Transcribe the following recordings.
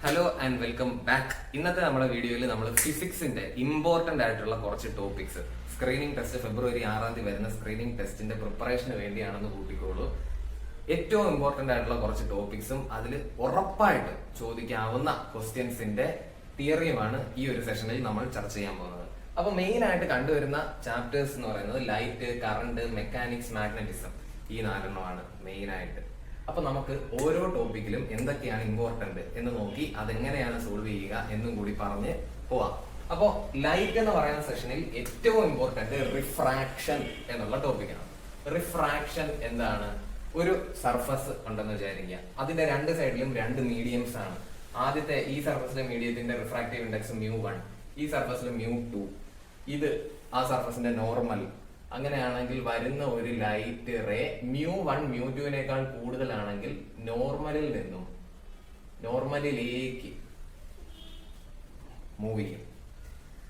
Hello and welcome back. ഇന്നത്തെ നമ്മുടെ വീഡിയോയിൽ നമ്മൾ ഫിസിക്സിന്റെ ഇമ്പോർട്ടന്റ് ആയിട്ടുള്ള കുറച്ച് ടോപ്പിക്സ്, സ്ക്രീനിങ് ടെസ്റ്റ് ഫെബ്രുവരി 6 വരുന്ന സ്ക്രീനിങ് ടെസ്റ്റിന്റെ പ്രിപ്പറേഷന് വേണ്ടിയാണെന്ന് കൂട്ടിക്കോളൂ. ഏറ്റവും ഇമ്പോർട്ടന്റ് ആയിട്ടുള്ള കുറച്ച് ടോപ്പിക്സും അതിൽ ഉറപ്പായിട്ട് ചോദിക്കാവുന്ന ക്വസ്റ്റ്യൻസിന്റെ തിയറിയുമാണ് ഈ ഒരു സെഷനിൽ നമ്മൾ ചർച്ച ചെയ്യാൻ പോകുന്നത്. അപ്പൊ മെയിൻ ആയിട്ട് കണ്ടുവരുന്ന ചാപ്റ്റേഴ്സ് എന്ന് പറയുന്നത് ലൈറ്റ്, കറണ്ട്, മെക്കാനിക്സ്, മാഗ്നറ്റിസം, ഈ 4 മെയിൻ ആയിട്ട്. അപ്പൊ നമുക്ക് ഓരോ ടോപ്പിക്കിലും എന്തൊക്കെയാണ് ഇമ്പോർട്ടന്റ് എന്ന് നോക്കി അതെങ്ങനെയാണ് സോൾവ് ചെയ്യുക എന്നും കൂടി പറഞ്ഞ് പോവാം. അപ്പോ ലൈറ്റ് എന്ന് പറയുന്ന സെഷനിൽ ഏറ്റവും ഇമ്പോർട്ടന്റ് റിഫ്രാക്ഷൻ എന്നുള്ള ടോപ്പിക്കാണ്. റിഫ്രാക്ഷൻ എന്താണ്? ഒരു സർഫസ് ഉണ്ടെന്ന് വിചാരിക്കുക. അതിന്റെ രണ്ട് സൈഡിലും രണ്ട് മീഡിയംസ് ആണ്. ആദ്യത്തെ ഈ സർഫസിലെ മീഡിയത്തിന്റെ റിഫ്രാക്റ്റീവ് ഇൻഡെക്സ് μ1, ഈ സർഫസിലെ μ2. ഇത് ആ സർഫസിന്റെ നോർമൽ. അങ്ങനെയാണെങ്കിൽ വരുന്ന ഒരു ലൈറ്റ് റേ μ1 μ2 കൂടുതലാണെങ്കിൽ നോർമലിൽ നിന്നും നോർമലിലേക്ക് മൂവ് ചെയ്യും.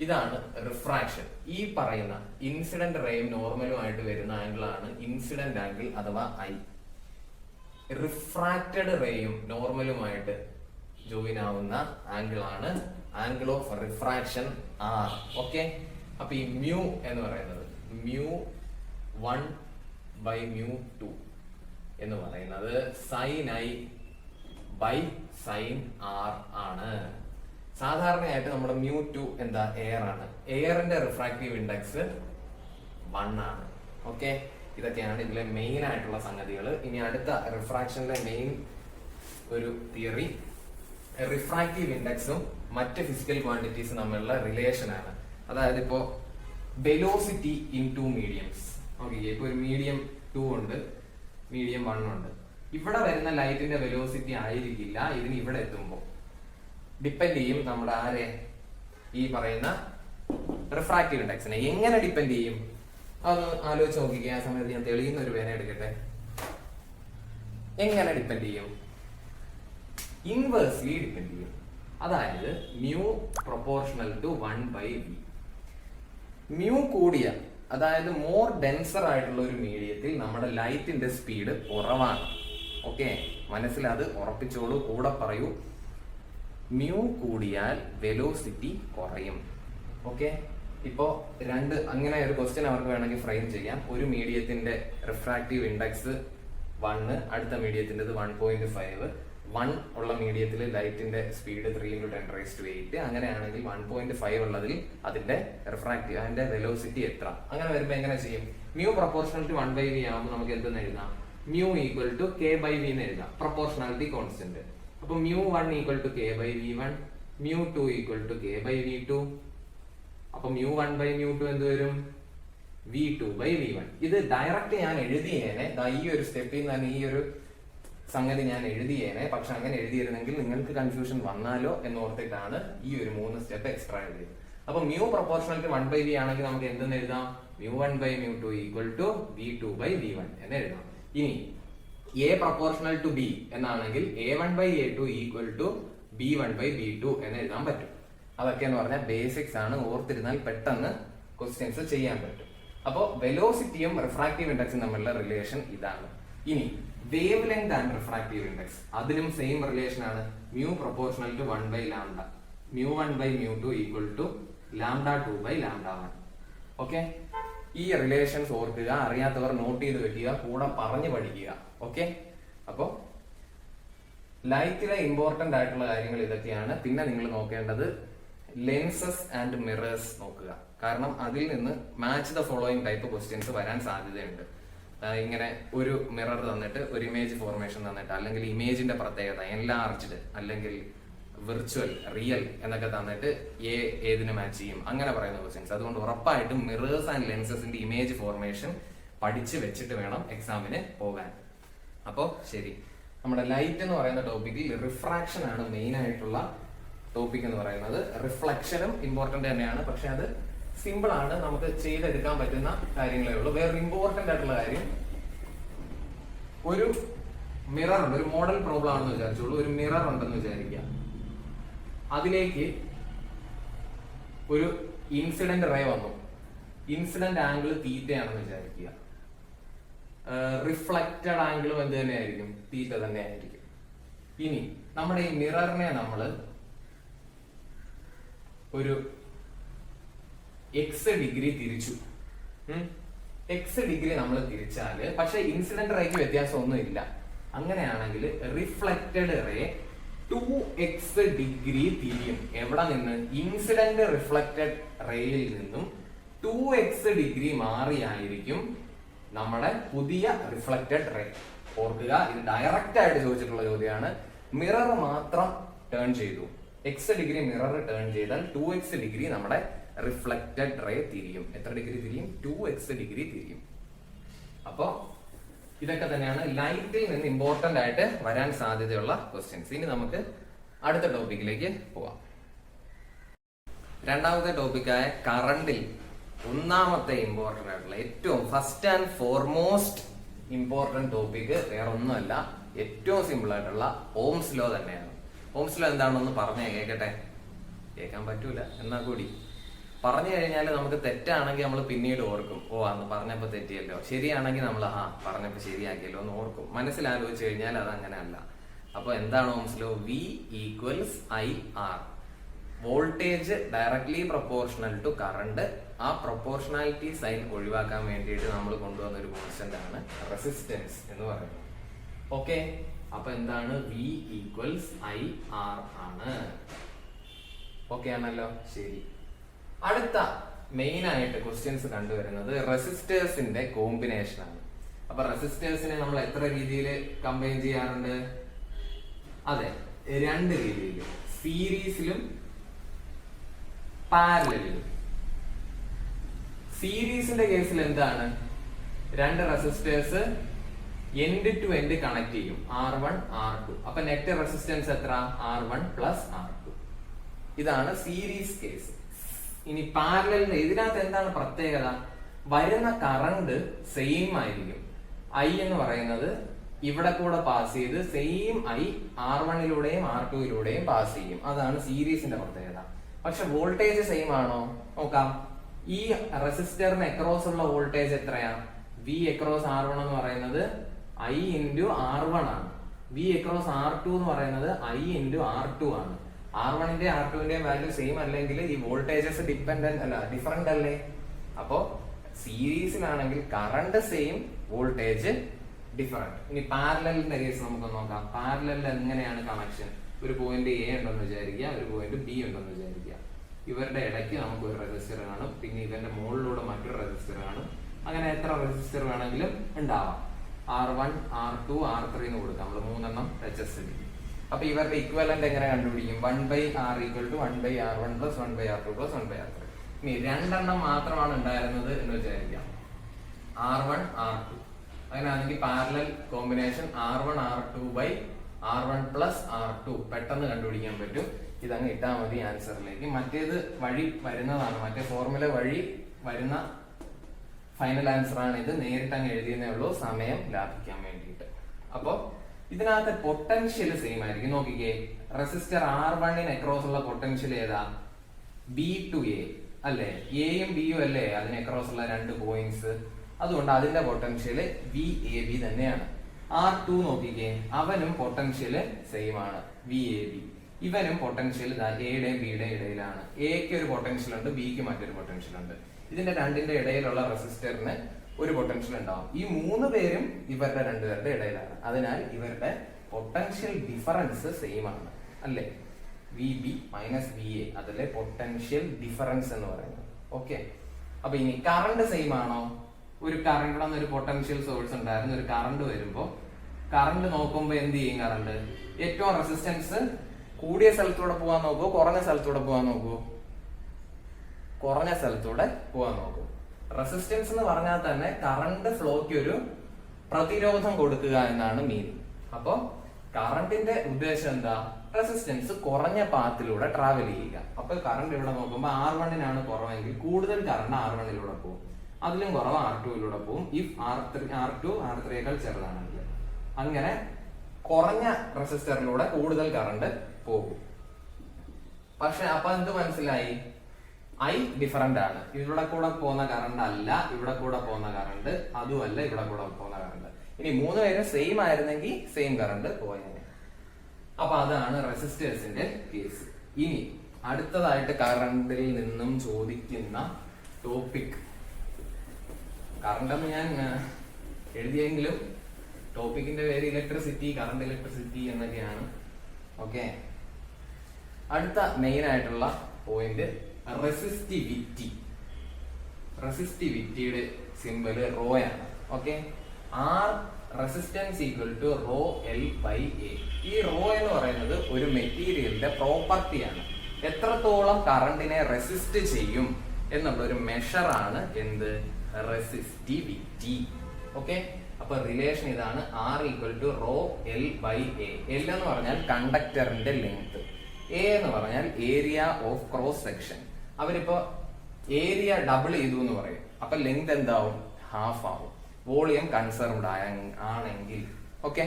ഇതാണ് റിഫ്രാക്ഷൻ. ഈ പറയുന്ന ഇൻസിഡന്റ് റേയും നോർമലുമായിട്ട് വരുന്ന ആംഗിൾ ആണ് ഇൻസിഡന്റ് ആംഗിൾ അഥവാ ഐ. റിഫ്രാക്റ്റഡ് റേയും നോർമലുമായിട്ട് ജോയിൻ ആവുന്ന ആംഗിൾ ആണ് angle of refraction R. Okay, അപ്പൊ ഈ മ്യൂ എന്ന് പറയുന്നത് μ1 by μ2 എന്ന് പറയുന്നത് sin I by sin R ആണ്. സാധാരണയായിട്ട് നമ്മുടെ μ2 എന്താ? എയർ ആണ്. എയറിന്റെ റിഫ്രാക്റ്റീവ് ഇൻഡെക്സ് 1 ആണ്. ഓക്കെ, ഇതൊക്കെയാണ് ഇതിലെ മെയിൻ ആയിട്ടുള്ള സംഗതികൾ. ഇനി അടുത്ത റിഫ്രാക്ഷനിലെ മെയിൻ ഒരു തിയറി റിഫ്രാക്റ്റീവ് ഇൻഡെക്സും മറ്റ് ഫിസിക്കൽ ക്വാണ്ടിറ്റീസും തമ്മിലുള്ള റിലേഷൻ ആണ്. അതായത് ഇപ്പോ velocity in two mediums. Okay, ഇപ്പൊ ഒരു മീഡിയം 2 ഉണ്ട്, മീഡിയം 1 ഉണ്ട്. ഇവിടെ വരുന്ന ലൈറ്റിന്റെ വെലോസിറ്റി ആയിരിക്കില്ല ഇതിന് ഇവിടെ എത്തുമ്പോൾ. ഡിപ്പെൻഡ് ചെയ്യും നമ്മുടെ ആരെ? ഈ പറയുന്ന റിഫ്രാക്റ്റീവ് ഇൻഡെക്സിനെ. എങ്ങനെ ഡിപ്പെൻഡ് ചെയ്യും? അത് ആലോചിച്ച് നോക്കിക്കുക. ആ സമയത്ത് ഞാൻ തെളിയുന്ന ഒരു പേന എടുക്കട്ടെ. എങ്ങനെ ഡിപ്പെൻഡ് ചെയ്യും? ഇൻവേഴ്സ്ലി ഡിപ്പെൻഡ് ചെയ്യും. അതായത് mu proportional to 1/v. Mu കൂടിയ, അതായത് മോർ ഡെൻസർ ആയിട്ടുള്ള ഒരു മീഡിയത്തിൽ നമ്മുടെ ലൈറ്റിന്റെ സ്പീഡ് കുറവാണ്. ഓക്കെ, മനസ്സിൽ അത് ഉറപ്പിച്ചോളൂ, കൂടെ പറയൂ. മ്യൂ കൂടിയാൽ വെലോസിറ്റി കുറയും. ഓക്കെ, ഇപ്പോ അങ്ങനെ ഒരു ക്വസ്റ്റ്യൻ അവർക്ക് വേണമെങ്കിൽ ഫ്രെയിം ചെയ്യാം. ഒരു മീഡിയത്തിന്റെ റിഫ്രാക്റ്റീവ് ഇൻഡെക്സ് 1, അടുത്ത മീഡിയത്തിൻ്റെത് 1.5. 1 ഉള്ള മീഡിയത്തിൽ ലൈറ്റിന്റെ സ്പീഡ് 3 × 10⁸. അങ്ങനെയാണെങ്കിൽ 1.5 ഉള്ളതിൽ അതിന്റെ റിഫ്രാക്റ്റീവ്, അതിന്റെ വെലോസിറ്റി എത്ര? അങ്ങനെ വരുമ്പോ എങ്ങനെ ചെയ്യും? മ്യൂ പ്രൊപ്പോർഷണൽ ടു 1/v ആകുമ്പോൾ നമുക്ക് എന്തെന്ന് എഴുതാം? മ്യൂ ഈക്വൽ ടു k/v എന്ന് എഴുതാം. Proportionality constant. അപ്പൊ μ1 equal to k/v1, μ2 equal to k/v2. അപ്പൊ μ1/μ2 എന്ത് വരും? v2/v1. ഇത് ഡയറക്റ്റ് ഞാൻ എഴുതിയേനെ. ഈ ഒരു സ്റ്റെപ്പിൽ നിന്ന് ഈ ഒരു സംഗതി ഞാൻ എഴുതിയേനെ. പക്ഷെ അങ്ങനെ എഴുതിയിരുന്നെങ്കിൽ നിങ്ങൾക്ക് കൺഫ്യൂഷൻ വന്നാലോ എന്നോർത്തിട്ടാണ് ഈ ഒരു 3 സ്റ്റെപ്പ് എക്സ്ട്രാ എഴുതിയത്. അപ്പൊ മ്യൂ പ്രൊപ്പോർഷണൽ ടു 1/v ആണെങ്കിൽ നമുക്ക് എന്തെന്ന് എഴുതാം? μ1/μ2 ഈക്വൽ ടു v2/v1 എന്ന് എഴുതാം. ഇനി a പ്രൊപ്പോർഷണൽ ടു b എന്നാണെങ്കിൽ a1/a2 ഈക്വൽ ടു b1/b2 എന്ന് എഴുതാൻ പറ്റും. അതൊക്കെ എന്ന് പറഞ്ഞാൽ ബേസിക്സ് ആണ്. ഓർത്തിരുന്നാൽ പെട്ടെന്ന് ക്വസ്റ്റ്യൻസ് ചെയ്യാൻ പറ്റും. അപ്പോ വെലോസിറ്റിയും റിഫ്രാക്റ്റീവ് ഇൻഡെക്സും തമ്മിലുള്ള റിലേഷൻ ഇതാണ്. ഇനി wave length and refractive index, അതിനും സെയിം റിലേഷൻ ആണ്. Mu proportional to 1/λ, μ1/μ2 equal to λ2/λ1. Okay, ഈ റിലേഷൻസ് ഓർക്കുക. അറിയാത്തവർ നോട്ട് ചെയ്ത് വെക്കുക, കൂടെ പറഞ്ഞു പഠിക്കുക. ഓക്കെ, അപ്പോ ലൈറ്റിലെ ഇമ്പോർട്ടന്റ് ആയിട്ടുള്ള കാര്യങ്ങൾ ഇതൊക്കെയാണ്. പിന്നെ നിങ്ങൾ നോക്കേണ്ടത് ലെൻസസ് ആൻഡ് മിറേഴ്സ് നോക്കുക. കാരണം അതിൽ നിന്ന് match the following type questions വരാൻ സാധ്യതയുണ്ട്. ഇങ്ങനെ ഒരു മിറർ തന്നിട്ട്, ഒരു ഇമേജ് ഫോർമേഷൻ തന്നിട്ട്, അല്ലെങ്കിൽ ഇമേജിന്റെ പ്രത്യേകത എൻലാർജ്ഡ് അല്ലെങ്കിൽ വിർച്വൽ, റിയൽ എന്നൊക്കെ തന്നിട്ട് ഏതിന് മാച്ച് ചെയ്യും, അങ്ങനെ പറയുന്ന ക്വസ്റ്റ്യൻസ്. അതുകൊണ്ട് ഉറപ്പായിട്ടും മിറേഴ്സ് ആൻഡ് ലെൻസസിന്റെ ഇമേജ് ഫോർമേഷൻ പഠിച്ച് വെച്ചിട്ട് വേണം എക്സാമിന് പോകാൻ. അപ്പോ ശരി, നമ്മുടെ ലൈറ്റ് എന്ന് പറയുന്ന ടോപ്പിക്കിൽ റിഫ്രാക്ഷൻ ആണ് മെയിൻ ആയിട്ടുള്ള ടോപ്പിക് എന്ന് പറയുന്നത്. റിഫ്ലക്ഷനും ഇമ്പോർട്ടന്റ് തന്നെയാണ്, പക്ഷെ അത് സിമ്പിൾ ആണ്, നമുക്ക് ചെയ്തെടുക്കാൻ പറ്റുന്ന കാര്യങ്ങളേ ഉള്ളൂ. വേറൊരു ഇമ്പോർട്ടന്റ് ആയിട്ടുള്ള കാര്യം, ഒരു മിറർ ഉണ്ട്. ഒരു മോഡൽ പ്രോബ്ലം ആണെന്ന് വിചാരിച്ചോളൂ. ഒരു മിറർ ഉണ്ടെന്ന് വിചാരിക്കുക. അതിലേക്ക് ഒരു ഇൻസിഡന്റ് റേ വന്നു. ഇൻസിഡന്റ് ആംഗിൾ തീറ്റയാണെന്ന് വിചാരിക്കുക. റിഫ്ലക്റ്റഡ് ആംഗിളും എന്ത് തന്നെയായിരിക്കും? തീറ്റ തന്നെ ആയിരിക്കും. ഇനി നമ്മുടെ ഈ മിററിനെ നമ്മൾ ഒരു എക്സ് ഡിഗ്രി തിരിച്ചു. എക്സ് ഡിഗ്രി നമ്മൾ തിരിച്ചാല്, പക്ഷെ ഇൻസിഡന്റ് റേക്ക് വ്യത്യാസമൊന്നും ഇല്ല. അങ്ങനെയാണെങ്കിൽ റിഫ്ലക്റ്റഡ് റേ 2x ഡിഗ്രി തിരിയും. എവിടെ നിന്ന്? ഇൻസിഡന്റ് റിഫ്ലക്റ്റഡ് റേയിൽ നിന്നും 2x ഡിഗ്രി മാറിയായിരിക്കും നമ്മുടെ പുതിയ റിഫ്ലക്റ്റഡ് റേ. ഓർക്കുക, ഇത് ഡയറക്റ്റ് ആയിട്ട് ചോദിച്ചിട്ടുള്ള ചോദ്യമാണ്. മിറർ മാത്രം ടേൺ ചെയ്തു, എക്സ് ഡിഗ്രി മിറർ ടേൺ ചെയ്താൽ 2x ഡിഗ്രി നമ്മുടെ റിഫ്ലക്റ്റഡ് റേ തിരിയും. എത്ര ഡിഗ്രി തിരിയും? 2x ഡിഗ്രി തിരിയും. അപ്പോ ഇതൊക്കെ തന്നെയാണ് ലൈറ്റിൽ നിന്ന് ഇമ്പോർട്ടന്റ് ആയിട്ട് വരാൻ സാധ്യതയുള്ള ക്വസ്റ്റ്യൻസ്. ഇനി നമുക്ക് അടുത്ത ടോപ്പിക്കിലേക്ക് പോവാം. രണ്ടാമത്തെ ടോപ്പിക്കായ കറണ്ടിൽ ഒന്നാമത്തെ ഇമ്പോർട്ടന്റ് ആയിട്ടുള്ള ഏറ്റവും first and foremost important topic വേറെ ഒന്നുമല്ല, ഏറ്റവും സിമ്പിൾ ആയിട്ടുള്ള ഓംസ് ലോ തന്നെയാണ്. ഓംസ് ലോ എന്താണെന്ന് പറഞ്ഞേ കേൾക്കട്ടെ. കേൾക്കാൻ പറ്റൂല എന്നാ കൂടി പറഞ്ഞു കഴിഞ്ഞാൽ നമുക്ക് തെറ്റാണെങ്കിൽ നമ്മൾ പിന്നീട് ഓർക്കും, ഓ അന്ന് പറഞ്ഞപ്പോ തെറ്റിയല്ലോ. ശരിയാണെങ്കിൽ നമ്മൾ പറഞ്ഞപ്പോ ശരിയാക്കിയല്ലോ എന്ന് ഓർക്കും. മനസ്സിലാലോചിച്ച് കഴിഞ്ഞാൽ അത് അങ്ങനെയല്ല. അപ്പൊ എന്താണ് Ohm's law? V equals IR. Voltage directly proportional to current. ആ പ്രൊപ്പോർഷണാലിറ്റി സൈൻ ഒഴിവാക്കാൻ വേണ്ടിയിട്ട് നമ്മൾ കൊണ്ടുവന്ന ഒരു കോൺസ്റ്റന്റ് ആണ് റെസിസ്റ്റൻസ് എന്ന് പറയുന്നത്. ഓക്കെ, അപ്പൊ എന്താണ്? V ഈക്വൽസ് IR ആണ്. ഓക്കെ ആണല്ലോ? ശരി. അടുത്ത മെയിൻ ആയിട്ട് ക്വസ്റ്റ്യൻസ് കണ്ടുവരുന്നത് റെസിസ്റ്റേഴ്സിന്റെ കോമ്പിനേഷൻ ആണ്. അപ്പൊ റെസിസ്റ്റേഴ്സിനെ നമ്മൾ എത്ര രീതിയിൽ കമ്പൈൻ ചെയ്യാറുണ്ട്? അതെ, രണ്ട് രീതിയിൽ, സീരീസിലും പാരലലിലും. സീരീസിന്റെ കേസിൽ എന്താണ്? രണ്ട് resistors end to end connect ചെയ്യും, R1 R2. അപ്പൊ നെറ്റ് റെസിസ്റ്റൻസ് എത്ര? R1 plus R2. ഇതാണ് സീരീസ് കേസ്. ഇനി പാരലലിന്റെ ഇതിനകത്ത് എന്താണ് പ്രത്യേകത? വരുന്ന കറണ്ട് സെയിം ആയിരിക്കും. I എന്ന് പറയുന്നത് ഇവിടെ കൂടെ പാസ് ചെയ്ത് സെയിം I R1യിലൂടെയും R2യിലൂടെയും പാസ് ചെയ്യും. അതാണ് സീരീസിന്റെ പ്രത്യേകത. പക്ഷെ വോൾട്ടേജ് സെയിം ആണോ? നോക്കാം. ഈ റെസിസ്റ്ററിന് അക്രോസ് ഉള്ള വോൾട്ടേജ് എത്രയാ? V അക്രോസ് R1 എന്ന് പറയുന്നത് I ഇൻറ്റു R1 ആണ്. V അക്രോസ് R2 എന്ന് പറയുന്നത് I ഇൻറ്റു R2 ആണ്. R1ന്റെ R2ന്റെയും വാല്യൂ സെയിം അല്ലെങ്കിൽ ഈ വോൾട്ടേജസ് ഡിഫറെന്റ് അല്ലേ? അപ്പോ സീരീസിലാണെങ്കിൽ കറണ്ട് സെയിം, വോൾട്ടേജ് ഡിഫറെന്റ്. ഇനി പാരലലിന്റെ കേസ് നമുക്ക് നോക്കാം. പാരലലിൽ എങ്ങനെയാണ് കണക്ഷൻ? ഒരു പോയിന്റ് A ഉണ്ടെന്ന് വിചാരിക്കുക, ഒരു പോയിന്റ് B ഉണ്ടെന്ന് വിചാരിക്കുക. ഇവരുടെ ഇടയ്ക്ക് നമുക്ക് ഒരു റെസിസ്റ്റർ കാണും, പിന്നെ ഇവന്റെ മുകളിലൂടെ മറ്റൊരു റെസിസ്റ്റർ കാണും. അങ്ങനെ എത്ര റെസിസ്റ്റർ വേണമെങ്കിലും ഉണ്ടാവാം. R1 R2 R3 എന്ന് കൊടുക്കാം. നമ്മൾ മൂന്നെണ്ണം HSD. അപ്പൊ ഇവരുടെ ഇക്വലന്റ് എങ്ങനെ കണ്ടുപിടിക്കും? 1/R equal to 1/R1 plus 1/R2 plus 1/R3. ഇനി രണ്ടെണ്ണം മാത്രമാണ് ഉണ്ടായിരുന്നത് എന്ന് വിചാരിക്കാം, R1 R2. അങ്ങനെയാണെങ്കിൽ parallel combination R1 R2 by R1 plus R2 പെട്ടെന്ന് കണ്ടുപിടിക്കാൻ പറ്റും. ഇതങ്ങ് ഇട്ടാൽ മതി ആൻസറിലേക്ക്. മറ്റേത് വഴി വരുന്നതാണ്, മറ്റേ ഫോർമുല വഴി വരുന്ന ഫൈനൽ ആൻസർ ആണ് ഇത്. നേരിട്ട് അങ്ങ് എഴുതിയെന്നേ ഉള്ളൂ, സമയം ലാഭിക്കാൻ വേണ്ടിയിട്ട്. അപ്പോ ഇതിനകത്ത് പൊട്ടൻഷ്യൽ സെയിം ആയിരിക്കും. നോക്കിക്കേ, റെസിസ്റ്റർ R1ന് അക്രോസ് ഉള്ള പൊട്ടൻഷ്യൽ ഏതാ? B ടു A അല്ലേ? എയും ബിയും അല്ലേ അതിന് അക്രോസ് ഉള്ള രണ്ട് പോയിന്റ്സ്. അതുകൊണ്ട് അതിന്റെ പൊട്ടൻഷ്യൽ VAB തന്നെയാണ്. R2 നോക്കിക്കേ, അവനും പൊട്ടൻഷ്യൽ സെയിം ആണ്, VAB. ഇവനും പൊട്ടൻഷ്യൽ എയുടെയും ബിയുടെയും ഇടയിലാണ്. എക്ക് ഒരു പൊട്ടൻഷ്യൽ ഉണ്ട്, ബിക്ക് മറ്റൊരു പൊട്ടൻഷ്യൽ ഉണ്ട്. ഇതിന്റെ രണ്ടിന്റെ ഇടയിലുള്ള റെസിസ്റ്ററിന് ഒരു പൊട്ടൻഷ്യൽ ഉണ്ടാവും. ഈ മൂന്ന് പേരും ഇവരുടെ രണ്ടുപേരുടെ ഇടയിലാണ്. അതിനാൽ ഇവരുടെ പൊട്ടൻഷ്യൽ ഡിഫറൻസ് സെയിം ആണ് അല്ലേ? VB മൈനസ് VA, അതല്ലേ പൊട്ടൻഷ്യൽ ഡിഫറൻസ് എന്ന് പറയുന്നത്. ഓക്കെ, അപ്പൊ ഇനി കറണ്ട് സെയിം ആണോ? ഒരു കറണ്ട് ഒരു പൊട്ടൻഷ്യൽ സോഴ്സ് ഉണ്ടായിരുന്നു. ഒരു കറണ്ട് വരുമ്പോ കറണ്ട് നോക്കുമ്പോ എന്ത് ചെയ്യും? കറണ്ട് ഏറ്റവും റെസിസ്റ്റൻസ് കൂടിയ സ്ഥലത്തൂടെ പോകാൻ നോക്കൂ, കുറഞ്ഞ സ്ഥലത്തൂടെ പോകാൻ നോക്കൂ? കുറഞ്ഞ സ്ഥലത്തൂടെ പോകാൻ നോക്കൂ. റെസിസ്റ്റൻസ് എന്ന് പറഞ്ഞാൽ തന്നെ കറണ്ട് ഫ്ലോയ്ക്ക് ഒരു പ്രതിരോധം കൊടുക്കുക എന്നാണ് മീനിങ്. അപ്പൊ കറണ്ടിന്റെ ഉദ്ദേശം എന്താ? റെസിസ്റ്റൻസ് കുറഞ്ഞ പാത്തിലൂടെ ട്രാവൽ ചെയ്യുക. അപ്പൊ കറണ്ട് ഇവിടെ നോക്കുമ്പോൾ R1നാണ് കുറവെങ്കിൽ കൂടുതൽ കറണ്ട് R1ലൂടെ പോകും, അതിലും കുറവ് R2ലൂടെ പോകും. ഇഫ് R2 R3യേക്കാൾ ചെറുതാണെങ്കിൽ അങ്ങനെ കുറഞ്ഞ റെസിസ്റ്ററിലൂടെ കൂടുതൽ കറണ്ട് പോകും. പക്ഷെ അപ്പൊ എന്ത് മനസ്സിലായി? I ഡിഫറന്റ് ആണ്. ഇവിടെ കൂടെ പോകുന്ന കറണ്ട് അല്ല ഇവിടെ കൂടെ പോകുന്ന കറണ്ട്, അതുമല്ല ഇവിടെ കൂടെ പോകുന്ന കറണ്ട്. ഇനി മൂന്ന് പേരും സെയിം ആയിരുന്നെങ്കിൽ സെയിം കറണ്ട് പോയേനെ. അപ്പൊ അതാണ് റെസിസ്റ്റേഴ്സിന്റെ കേസ്. ഇനി അടുത്തതായിട്ട് കറണ്ടിൽ നിന്നും ചോദിക്കുന്ന ടോപ്പിക്, കറണ്ട് എന്ന് ഞാൻ എഴുതിയെങ്കിലും ടോപ്പിക്കിന്റെ പേര് ഇലക്ട്രിസിറ്റി, കറണ്ട് ഇലക്ട്രിസിറ്റി എന്നൊക്കെയാണ്. ഓക്കെ, അടുത്ത മെയിൻ ആയിട്ടുള്ള പോയിന്റ് റെസിസ്റ്റിവിറ്റി. റെസിസ്റ്റിവിറ്റിയുടെ സിമ്പല് റോ ആണ്. Okay, R resistance equal to rho L by A. ഈ റോ എന്ന് പറയുന്നത് ഒരു മെറ്റീരിയലിന്റെ പ്രോപ്പർട്ടിയാണ്. എത്രത്തോളം കറണ്ടിനെ റെസിസ്റ്റ് ചെയ്യും എന്നുള്ള ഒരു മെഷർ ആണ് എന്ത്, റെസിസ്റ്റിവിറ്റി. ഓക്കെ, അപ്പൊ റിലേഷൻ ഇതാണ്, R equal to rho L by A. L എന്ന് പറഞ്ഞാൽ കണ്ടക്ടറിന്റെ ലെങ്ത്, എ എന്ന് പറഞ്ഞാൽ ഏരിയ ഓഫ് ക്രോസ് സെക്ഷൻ. അവരിപ്പോ ഏരിയ ഡബിൾ ചെയ്തു എന്ന് പറയും, അപ്പൊ ലെങ്ത് എന്താവും, ഹാഫ് ആവും. വോളിയം കൺസർവ്ഡ് ആണെങ്കിൽ. ഓക്കെ,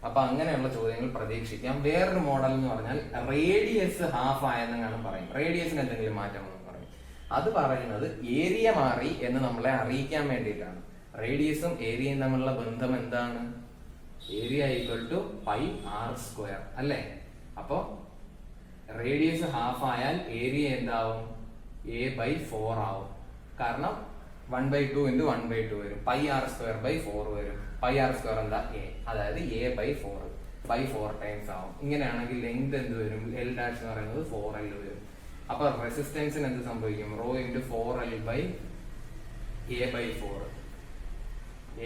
അപ്പൊ അങ്ങനെയുള്ള ചോദ്യങ്ങൾ പ്രതീക്ഷിക്കാം. വേറൊരു മോഡൽ എന്ന് പറഞ്ഞാൽ റേഡിയസ് ഹാഫ് ആയെന്നാണ് പറയും. റേഡിയസിന് എന്തെങ്കിലും മാറ്റം എന്ന് പറയും. അത് പറയുന്നത് ഏരിയ മാറി എന്ന് നമ്മളെ അറിയിക്കാൻ വേണ്ടിയിട്ടാണ്. റേഡിയസും ഏരിയയും തമ്മിലുള്ള ബന്ധം എന്താണ്, area equal to pi R square അല്ലേ. അപ്പൊ റേഡിയസ് ഹാഫ് ആയാൽ ഏരിയ എന്താവും, എ ബൈ 4 ആവും. കാരണം 1/2 × 1/2 വരും, പൈ ആർ സ്ക്വയർ ബൈ 4 വരും. പൈ ആർ സ്ക്വയർ എന്താ, എ, അതായത് എ ബൈ 4 ടൈംസ് ആവും. ഇങ്ങനെയാണെങ്കിൽ ലെങ്ത് എന്ത് വരും, എൽ ഡാഷ് എന്ന് പറയുന്നത് 4L വരും. അപ്പൊ റെസിസ്റ്റൻസിന് എന്ത് സംഭവിക്കും, rho into 4L by A by 4.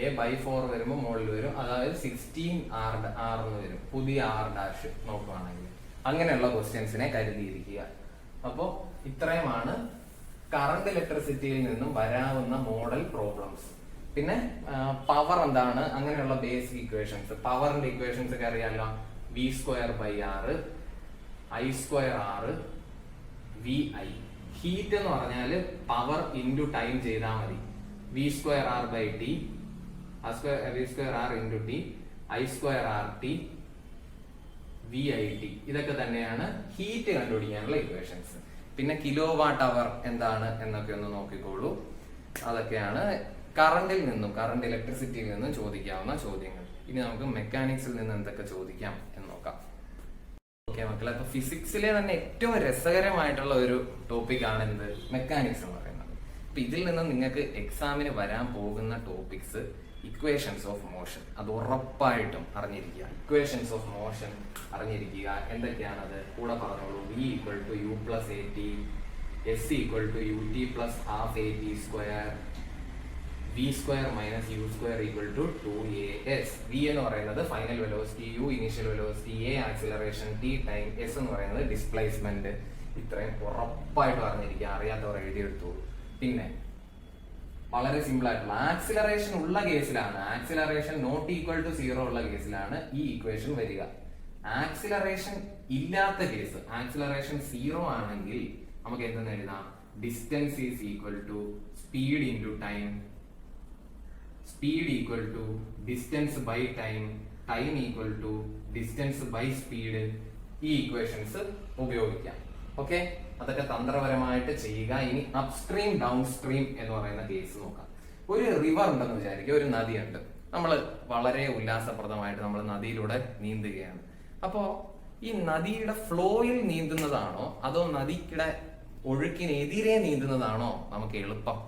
A by 4 വരുമ്പോൾ മുകളിൽ വരും, അതായത് 16R എന്ന് വരും, പുതിയ ആർ ഡാഷ് നോക്കുകയാണെങ്കിൽ. അങ്ങനെയുള്ള ക്വസ്റ്റ്യൻസിനെ കരുതിയിരിക്കുക. അപ്പോ ഇത്രയുമാണ് കറണ്ട് ഇലക്ട്രിസിറ്റിയിൽ നിന്നും വരാവുന്ന മോഡൽ പ്രോബ്ലംസ്. പിന്നെ പവർ എന്താണ്, അങ്ങനെയുള്ള ബേസിക് ഇക്വേഷൻസ്. പവറിന്റെ ഇക്വേഷൻസ് ഒക്കെ അറിയാലോ, V²/R, I²R, VI. ഹീറ്റ് എന്ന് പറഞ്ഞാൽ പവർ ഇൻറ്റു ടൈം ചെയ്താൽ മതി. V²R/T, V²R × T, I²RT, VIT. ഇതൊക്കെ തന്നെയാണ് ഹീറ്റ് കണ്ടുപിടിക്കാനുള്ള ഇക്വേഷൻസ്. പിന്നെ കിലോ വാട്ട് അവർ എന്താണ് എന്നൊക്കെ ഒന്ന് നോക്കിക്കോളൂ. അതൊക്കെയാണ് കറണ്ടിൽ നിന്നും, കറണ്ട് ഇലക്ട്രിസിറ്റിയിൽ നിന്നും ചോദിക്കാവുന്ന ചോദ്യങ്ങൾ. ഇനി നമുക്ക് മെക്കാനിക്സിൽ നിന്ന് എന്തൊക്കെ ചോദിക്കാം എന്ന് നോക്കാം. ഓക്കെ മക്കളെ, അപ്പൊ ഫിസിക്സിലെ തന്നെ ഏറ്റവും രസകരമായിട്ടുള്ള ഒരു ടോപ്പിക് ആണ് എന്ത്, മെക്കാനിക്സ് എന്ന് പറയുന്നത്. അപ്പൊ ഇതിൽ നിന്ന് നിങ്ങൾക്ക് എക്സാമിന് വരാൻ പോകുന്ന ടോപ്പിക്സ് ഇക്വേഷൻസ് ഓഫ് മോഷൻ, അത് ഉറപ്പായിട്ടും അറിഞ്ഞിരിക്കുക. ഇക്വേഷൻസ് ഓഫ് മോഷൻ അറിഞ്ഞിരിക്കുക. എന്തൊക്കെയാണത് കൂടെ പറഞ്ഞോളൂ. V = U + AT, S = UT + ½ AT², V² - U² = 2AS. V എന്ന് പറയുന്നത് final velocity, U initial velocity, A acceleration, T time, S എന്ന് പറയുന്നത് ഡിസ്പ്ലേസ്മെന്റ്. ഇത്രയും ഉറപ്പായിട്ടും അറിഞ്ഞിരിക്കുക. അറിയാത്തവർ എഴുതിയെടുത്തു. പിന്നെ വളരെ സിമ്പിൾ ആയിട്ടുള്ള ആക്സിലറേഷൻ ഉള്ള കേസിലാണ്, ആക്സിലറേഷൻ നോട്ട് ഈക്വൽ ടു 0 ഉള്ള കേസിലാണ് ഈ ഇക്വേഷൻ വരിക. ആക്സിലറേഷൻ ഇല്ലാത്ത കേസ്, ആക്സിലറേഷൻ 0 ആണെങ്കിൽ നമുക്ക് എന്തെന്ന് എഴുതാം, distance is equal to speed into time, speed equal to distance by time, time equal to distance by speed. ഈ ഇക്വേഷൻസ് ഉപയോഗിക്കാം. ഓക്കെ, അതൊക്കെ തന്ത്രപരമായിട്ട് ചെയ്യുക. ഇനി അപ്സ്ട്രീം ഡൗൺ സ്ട്രീം എന്ന് പറയുന്ന കേസ് നോക്കാം. ഒരു റിവർ ഉണ്ടെന്ന് വിചാരിക്കുക, ഒരു നദിയുണ്ട്. നമ്മൾ വളരെ ഉല്ലാസപ്രദമായിട്ട് നമ്മൾ നദിയിലൂടെ നീന്തുകയാണ്. അപ്പോ ഈ നദിയുടെ ഫ്ലോയിൽ നീന്തുന്നതാണോ അതോ നദിയുടെ ഒഴുക്കിനെതിരെ നീന്തുന്നതാണോ നമുക്ക് എളുപ്പം?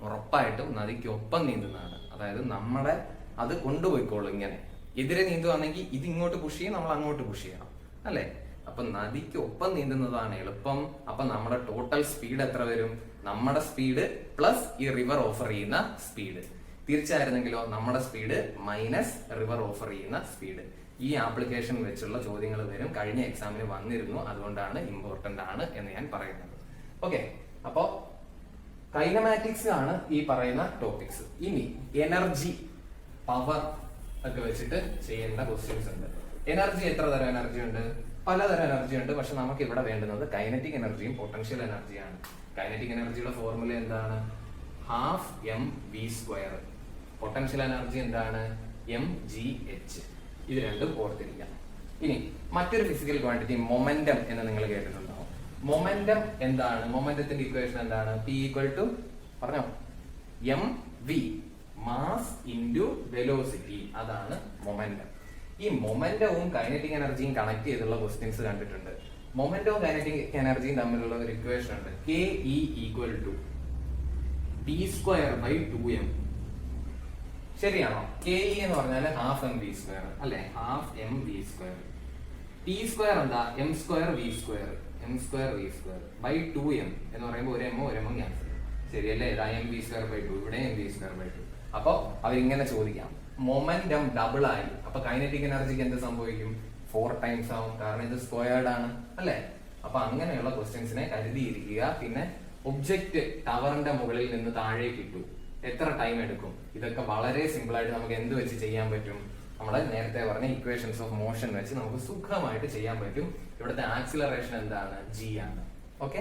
ഉറപ്പായിട്ടും നദിക്കൊപ്പം നീന്തുന്നതാണ്. അതായത് നമ്മളെ അത് കൊണ്ടുപോയിക്കോളും. ഇങ്ങനെ എതിരെ നീന്തുവാണെങ്കിൽ ഇത് ഇങ്ങോട്ട് പുഷ് ചെയ്യും, നമ്മൾ അങ്ങോട്ട് പുഷ് ചെയ്യണം അല്ലെ. അപ്പൊ നദിക്ക് ഒപ്പം നീന്തുന്നതാണ് എളുപ്പം. അപ്പൊ നമ്മുടെ ടോട്ടൽ സ്പീഡ് എത്ര വരും? നമ്മുടെ സ്പീഡ് പ്ലസ് ഈ റിവർ ഓഫർ ചെയ്യുന്ന സ്പീഡ്. തിരിച്ചായിരുന്നെങ്കിലോ നമ്മുടെ സ്പീഡ് മൈനസ് റിവർ ഓഫർ ചെയ്യുന്ന സ്പീഡ്. ഈ ആപ്ലിക്കേഷൻ വെച്ചുള്ള ചോദ്യങ്ങൾ വരും. കഴിഞ്ഞ എക്സാമിന് വന്നിരുന്നു, അതുകൊണ്ടാണ് ഇമ്പോർട്ടന്റ് ആണ് എന്ന് ഞാൻ പറയുന്നത്. ഓക്കെ, അപ്പോ കൈനമാറ്റിക്സ് ആണ് ഈ പറയുന്ന ടോപ്പിക്സ്. ഇനി എനർജി, പവർ ഒക്കെ വെച്ചിട്ട് ചെയ്യേണ്ട ക്വസ്റ്റ്യൻസ് ഉണ്ട്. എനർജി എത്ര തരം എനർജി ഉണ്ട്? പലതരം എനർജി ഉണ്ട്. പക്ഷെ നമുക്ക് ഇവിടെ വേണ്ടുന്നത് കൈനറ്റിക് എനർജിയും പൊട്ടൻഷ്യൽ എനർജിയാണ്. കൈനറ്റിക് എനർജിയുടെ ഫോർമുല എന്താണ്? ½ mv². പൊട്ടൻഷ്യൽ എനർജി എന്താണ്? mgh. ഇത് രണ്ടും ഓർത്തിരിക്കാം. ഇനി മറ്റൊരു ഫിസിക്കൽ ക്വാണ്ടിറ്റി മൊമെന്റം എന്ന് നിങ്ങൾ കേട്ടിട്ടുണ്ടാവും. മൊമെന്റം എന്താണ്? മൊമെന്റത്തിന്റെ ഇക്വേഷൻ എന്താണ്? P = പറഞ്ഞോ, mv, മാസ് ഇൻറ്റു വെലോസിറ്റി. അതാണ് മൊമെന്റം. ഈ മൊമെന്റവും കൈനറ്റിക് എനർജിയും കണക്ട് ചെയ്തുള്ള ക്വസ്റ്റ്യൻസ് കണ്ടിട്ടുണ്ട്. മൊമെന്റവും കൈനറ്റിക് എനർജിയും തമ്മിലുള്ള ഒരു ഇക്വേഷൻ ഉണ്ട്. KE equal to p²/2m. ശരിയാണോ? KE എന്ന് പറഞ്ഞാൽ ഹാഫ് mv², അല്ലെ? Half mv². t² എന്താ? m²v²/2m എന്ന് പറയുമ്പോൾ ഒരു m ക്യാൻസൽ. ശരിയല്ലേ? mv²/2, ഇവിടെ mv²/2. അപ്പൊ അവരിങ്ങനെ ചോദിക്കാം, മൊമെന്റം ഡബിൾ ആയി, അപ്പൊ കൈനറ്റിക് എനർജിക്ക് എന്ത് സംഭവിക്കും? 4 ടൈംസ് ആവും, കാരണം ഇത് സ്ക്വയർഡ് ആണ്, അല്ലെ? അപ്പൊ അങ്ങനെയുള്ള ക്വസ്റ്റ്യൻസിനെ കരുതിയിരിക്കുക. പിന്നെ ഒബ്ജക്റ്റ് ടവറിന്റെ മുകളിൽ നിന്ന് താഴേക്ക് ഇട്ടു, എത്ര ടൈം എടുക്കും? ഇതൊക്കെ വളരെ സിമ്പിൾ ആയിട്ട് നമുക്ക് എന്ത് വെച്ച് ചെയ്യാൻ പറ്റും? നമ്മളെ നേരത്തെ പറഞ്ഞ ഇക്വേഷൻസ് ഓഫ് മോഷൻ വെച്ച് നമുക്ക് സുഖമായിട്ട് ചെയ്യാൻ പറ്റും. ഇവിടുത്തെ ആക്സിലറേഷൻ എന്താണ്? G ആണ്. ഓക്കെ,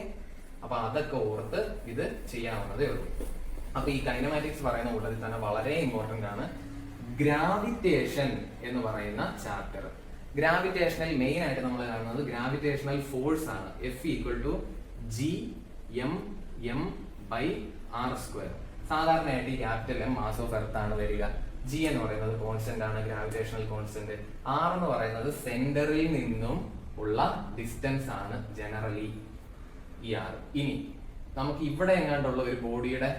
അപ്പൊ അതൊക്കെ ഓർത്ത് ഇത് ചെയ്യാവുന്നതേ ഉള്ളൂ. അപ്പൊ ഈ കൈനമാറ്റിക്സ് പറയുന്ന കൂട്ടത്തിൽ തന്നെ വളരെ ഇമ്പോർട്ടന്റ് ആണ് ഗ്രാവിറ്റേഷൻ എന്ന് പറയുന്ന ചാപ്റ്റർ. ഗ്രാവിറ്റേഷനിൽ മെയിൻ ആയിട്ട് നമ്മൾ കാണുന്നത് ഗ്രാവിറ്റേഷണൽ ഫോഴ്സ് ആണ്. F equal to Gm/r². സാധാരണയായിട്ട് ഈ capital M mass of earth ആണ് വരിക. G എന്ന് പറയുന്നത് കോൺസ്റ്റന്റ് ആണ്, ഗ്രാവിറ്റേഷണൽ കോൺസ്റ്റന്റ്. R എന്ന് പറയുന്നത് സെന്ററിൽ നിന്നും ഉള്ള ഡിസ്റ്റൻസ് ആണ് ജനറലി ഈ R. ഇനി നമുക്ക് ഇവിടെ എങ്ങാണ്ടുള്ള ഒരു ബോഡിയുടെ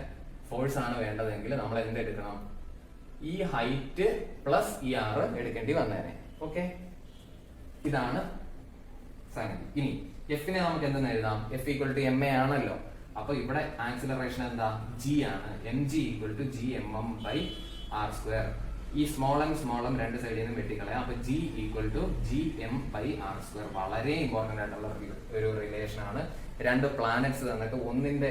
ഫോഴ്സ് ആണ് വേണ്ടതെങ്കിൽ നമ്മൾ എന്തെടുക്കണം? ഈ ഹൈറ്റ് പ്ലസ് ഈ R എടുക്കേണ്ടി വന്നേനെ. ഓക്കെ, ഇതാണ് സംഗതി. ഇനി എഫിനെ നമുക്ക് എന്തെന്ന് എഴുതാം? F ഈക്വൽ ടു ma ആണല്ലോ. അപ്പൊ ഇവിടെ ആക്സിലറേഷൻ എന്താ? G ആണ്. mg equal to Gmm/r². ഈ സ്മോൾ എം രണ്ട് സൈഡിൽ നിന്നും വെട്ടിക്കളയാം. അപ്പൊ G ഈക്വൽ ടു Gm/r². വളരെ ഇമ്പോർട്ടന്റ് ആയിട്ടുള്ള ഒരു റിലേഷൻ ആണ്. രണ്ട് പ്ലാനറ്റ്സ് തന്നിട്ട് ഒന്നിന്റെ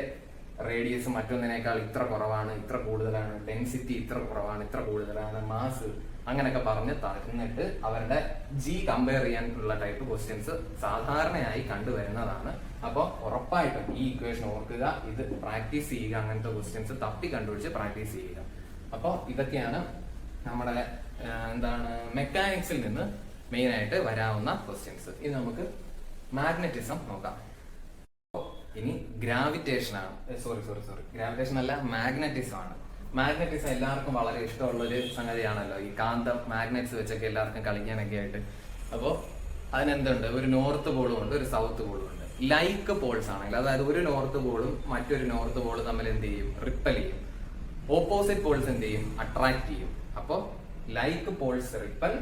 റേഡിയസ് മറ്റൊന്നിനേക്കാൾ ഇത്ര കുറവാണ്, ഇത്ര കൂടുതലാണ്, ഡെൻസിറ്റി ഇത്ര കുറവാണ്, ഇത്ര കൂടുതലാണ്, മാസ് അങ്ങനെയൊക്കെ പറഞ്ഞ് തന്നിട്ട് അവരുടെ G കമ്പയർ ചെയ്യാനുള്ള ടൈപ്പ് ക്വസ്റ്റ്യൻസ് സാധാരണയായി കണ്ടുവരുന്നതാണ്. അപ്പൊ ഉറപ്പായിട്ടും ഈ ഇക്വേഷൻ ഓർക്കുക, ഇത് പ്രാക്ടീസ് ചെയ്യുക, അങ്ങനത്തെ ക്വസ്റ്റ്യൻസ് തപ്പി കണ്ടുപിടിച്ച് പ്രാക്ടീസ് ചെയ്യുക. അപ്പൊ ഇതൊക്കെയാണ് നമ്മുടെ മെക്കാനിക്സിൽ നിന്ന് മെയിൻ ആയിട്ട് വരാവുന്ന ക്വസ്റ്റ്യൻസ്. ഇനി നമുക്ക് മാഗ്നറ്റിസം നോക്കാം. ഇനി ഗ്രാവിറ്റേഷൻ ആണ്, ഗ്രാവിറ്റേഷൻ അല്ല, മാഗ്നറ്റിസം ആണ്. മാഗ്നറ്റിസം എല്ലാവർക്കും വളരെ ഇഷ്ടമുള്ള ഒരു സംഗതിയാണല്ലോ, ഈ കാന്തം മാഗ്നറ്റ്സ് വെച്ചൊക്കെ എല്ലാവർക്കും കളിക്കാനൊക്കെ ആയിട്ട്. അപ്പോൾ അതിനെന്തുണ്ട്? ഒരു നോർത്ത് പോളും ഉണ്ട്, ഒരു സൗത്ത് പോളും ഉണ്ട്. ലൈക്ക് പോൾസ് ആണെങ്കിൽ, അതായത് ഒരു നോർത്ത് പോളും മറ്റൊരു നോർത്ത് പോളും തമ്മിൽ എന്ത് ചെയ്യും? റിപ്പൽ ചെയ്യും. ഓപ്പോസിറ്റ് പോൾസ് എന്ത് ചെയ്യും? അട്രാക്ട് ചെയ്യും. അപ്പോ like Paul's ripple,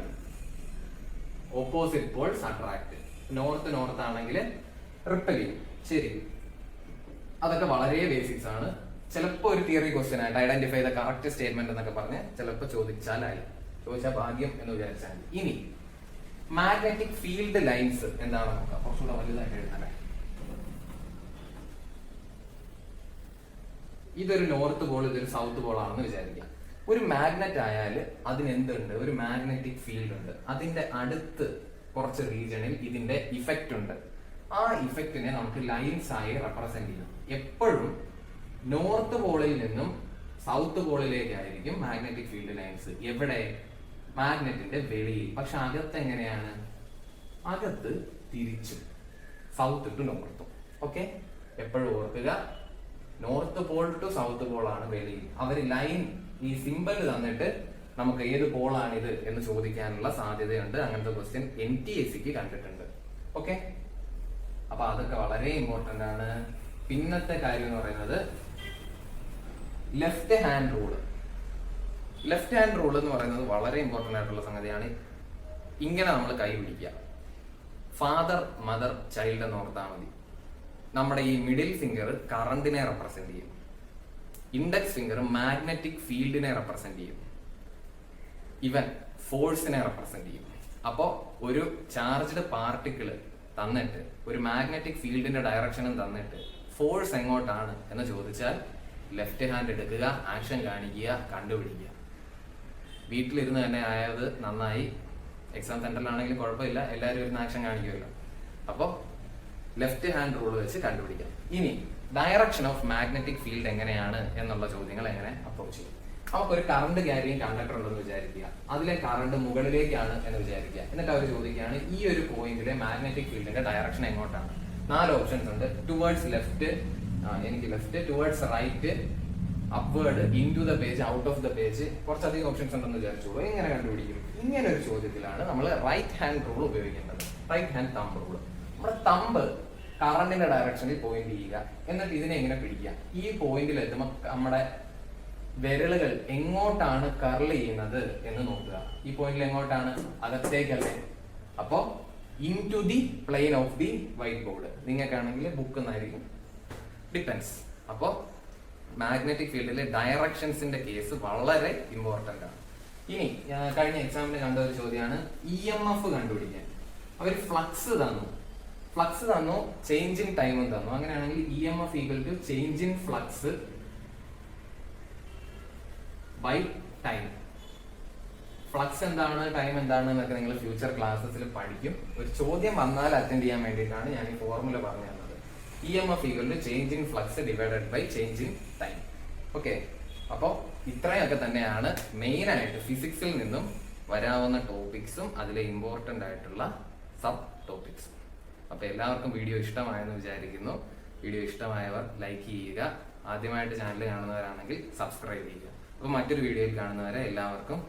opposite Paul's attract. North ആണെങ്കിൽ റിപ്പൽ ചെയ്യും. ശരി, അതൊക്കെ വളരെ ബേസിക്സ് ആണ്. ചിലപ്പോ ഒരു തിയറി ക്വസ്റ്റ്യൻ ആയിട്ട് ഐഡന്റിഫൈ ദ കറക്റ്റ് സ്റ്റേറ്റ്മെന്റ് എന്നൊക്കെ പറഞ്ഞ് ചിലപ്പോൾ ചോദിച്ചാൽ ഭാഗ്യം എന്ന് വിചാരിച്ചാൽ. ഇനി മാഗ്നറ്റിക് ഫീൽഡ് ലൈൻസ് എന്താണെന്ന് നോക്കാം. കുറച്ചുകൂടെ വലുതായിട്ട് എഴുതാനേ. ഇതൊരു നോർത്ത് പോൾ, ഇതൊരു സൗത്ത് പോൾ ആണെന്ന് വിചാരിക്കാം. ഒരു മാഗ്നറ്റ് ആയാൽ അതിനെന്തുണ്ട്? ഒരു മാഗ്നറ്റിക് ഫീൽഡ് ഉണ്ട്. അതിന്റെ അടുത്ത് കുറച്ച് റീജിയണിൽ ഇതിന്റെ ഇഫക്റ്റ് ഉണ്ട്. ആ ഇഫക്റ്റിനെ നമുക്ക് ലൈൻസ് ആയി റെപ്രസെന്റ് ചെയ്യും. എപ്പോഴും നോർത്ത് പോളിൽ നിന്നും സൗത്ത് പോളിലേക്കായിരിക്കും മാഗ്നറ്റിക് ഫീൽഡ് ലൈൻസ്. എവിടെ? മാഗ്നറ്റിന്റെ വെളിയിൽ. പക്ഷെ അകത്ത് എങ്ങനെയാണ്? അകത്ത് തിരിച്ചും, സൗത്ത് ടു നോർത്തും. ഓക്കെ, എപ്പോഴും ഓർക്കുക, north pole to south pole ആണ് വെളിയിൽ. അവര് ലൈൻ, ഈ സിമ്പിൾ തന്നിട്ട് നമുക്ക് ഏത് പോളാണിത് എന്ന് ചോദിക്കാനുള്ള സാധ്യതയുണ്ട്. അങ്ങനത്തെ ക്വസ്റ്റ്യൻ NTSC കണ്ടിട്ടുണ്ട്. ഓക്കെ, അപ്പൊ അതൊക്കെ വളരെ ഇമ്പോർട്ടന്റ് ആണ്. പിന്നത്തെ കാര്യം എന്ന് പറയുന്നത് left hand rule. Left hand rule എന്ന് പറയുന്നത് വളരെ ഇമ്പോർട്ടന്റ് ആയിട്ടുള്ള സംഗതിയാണ്. ഇങ്ങനെ നമ്മൾ കൈ പിടിക്കുക, ഫാദർ മദർ ചൈൽഡ് എന്ന് ഓർത്താൽ മതി. നമ്മുടെ ഈ മിഡിൽ ഫിംഗർ കറണ്ടിനെ റെപ്രസെന്റ് ചെയ്യും, ഇൻഡെക്സ് ഫിംഗർ മാഗ്നറ്റിക് ഫീൽഡിനെ റെപ്രസെന്റ് ചെയ്യും, ഇവൻ ഫോഴ്സിനെ റെപ്രസെന്റ് ചെയ്യും. അപ്പോ ഒരു ചാർജ്ഡ് പാർട്ടിക്കിള് തന്നിട്ട് ഒരു മാഗ്നറ്റിക് ഫീൽഡിന്റെ ഡയറക്ഷനും തന്നിട്ട് ഫോഴ്സ് എങ്ങോട്ടാണ് എന്ന് ചോദിച്ചാൽ ലെഫ്റ്റ് ഹാൻഡ് എടുക്കുക, ആക്ഷൻ കാണിക്കുക, കണ്ടുപിടിക്കുക. വീട്ടിലിരുന്ന് തന്നെ ആയത് നന്നായി. എക്സാം സെന്ററിലാണെങ്കിലും കുഴപ്പമില്ല, എല്ലാവരും ഇരുന്ന് ആക്ഷൻ കാണിക്കുമല്ലോ. അപ്പോൾ ലെഫ്റ്റ് ഹാൻഡ് റൂൾ വെച്ച് കണ്ടുപിടിക്കാം. ഇനി ഡയറക്ഷൻ ഓഫ് മാഗ്നറ്റിക് ഫീൽഡ് എങ്ങനെയാണ് എന്നുള്ള ചോദ്യങ്ങൾ എങ്ങനെ അപ്രോച്ച് ചെയ്യും? നമുക്കൊരു കറണ്ട് ക്യാരിയിങ് കണ്ടക്ടർ ഉണ്ടെന്ന് വിചാരിക്കുക. അതിലെ കറണ്ട് മുകളിലേക്കാണ് എന്ന് വിചാരിക്കുക. എന്നിട്ട് അവർ ചോദിക്കുകയാണ് ഈ ഒരു പോയിന്റിലെ മാഗ്നറ്റിക് ഫീൽഡിന്റെ ഡയറക്ഷൻ എങ്ങോട്ടാണ്? 4 ഓപ്ഷൻസ് ഉണ്ട്. ടുവേർഡ്സ് ലെഫ്റ്റ്, എനിക്ക് left, towards right, upward, into the page, out of the page. കുറച്ചധികം ഓപ്ഷൻസ് ഉണ്ടെന്ന് വിചാരിച്ചോളൂ. എങ്ങനെ കണ്ടുപിടിക്കും? ഇങ്ങനെ ഒരു ചോദ്യത്തിലാണ് നമ്മൾ റൈറ്റ് ഹാൻഡ് റൂൾ ഉപയോഗിക്കേണ്ടത്. Right hand thumb rule. നമ്മുടെ തമ്പ് കറണ്ടിന്റെ ഡയറക്ഷനിൽ പോയിന്റ് ചെയ്യുക, എന്നിട്ട് ഇതിനെ എങ്ങനെ പിടിക്കുക. ഈ പോയിന്റിൽ എത്തുമ്പോൾ നമ്മുടെ വിരലുകൾ എങ്ങോട്ടാണ് കർൾ ചെയ്യുന്നത് എന്ന് നോക്കുക. ഈ പോയിന്റിൽ എങ്ങോട്ടാണ്? അകത്തേക്കല്ലേ. അപ്പോ into the plane of the white board. നിങ്ങൾക്കാണെങ്കിൽ ബുക്ക് എന്നായിരിക്കും, ഡിപ്പെൻസ്. അപ്പോ മാഗ്നറ്റിക് ഫീൽഡിലെ ഡയറക്ഷൻസിന്റെ കേസ് വളരെ ഇമ്പോർട്ടന്റ് ആണ്. ഇനി കഴിഞ്ഞ എക്സാമിന് കണ്ട ഒരു ചോദ്യമാണ് EMF കണ്ടുപിടിക്കാൻ. അവർ ഫ്ലക്സ് തന്നു, ചേഞ്ച് ഇൻ ടൈമും തന്നു. അങ്ങനെയാണെങ്കിൽ EMF equal to change in flux by time. Flux എന്താണ്, ടൈം എന്താണ് എന്നൊക്കെ നിങ്ങൾ ഫ്യൂച്ചർ ക്ലാസ്സസിൽ പഠിക്കും. ഒരു ചോദ്യം വന്നാൽ അറ്റൻഡ് ചെയ്യാൻ വേണ്ടിയിട്ടാണ് ഞാൻ ഈ ഫോർമുല പറഞ്ഞു തന്നത്. EMF equal to change in flux divided by change in time. Okay, അപ്പോൾ ഇത്രയൊക്കെ തന്നെയാണ് മെയിൻ ആയിട്ട് ഫിസിക്സിൽ നിന്നും വരാവുന്ന ടോപ്പിക്സും അതിലെ ഇമ്പോർട്ടന്റ് ആയിട്ടുള്ള സബ് ടോപ്പിക്സും. അപ്പൊ എല്ലാവർക്കും വീഡിയോ ഇഷ്ടമായെന്ന് വിചാരിക്കുന്നു. വീഡിയോ ഇഷ്ടമായവർ ലൈക്ക് ചെയ്യുക. ആദ്യമായിട്ട് ചാനൽ കാണുന്നവരാണെങ്കിൽ സബ്സ്ക്രൈബ് ചെയ്യുക. അപ്പൊ മറ്റൊരു വീഡിയോയിൽ കാണുന്നവരെ എല്ലാവർക്കും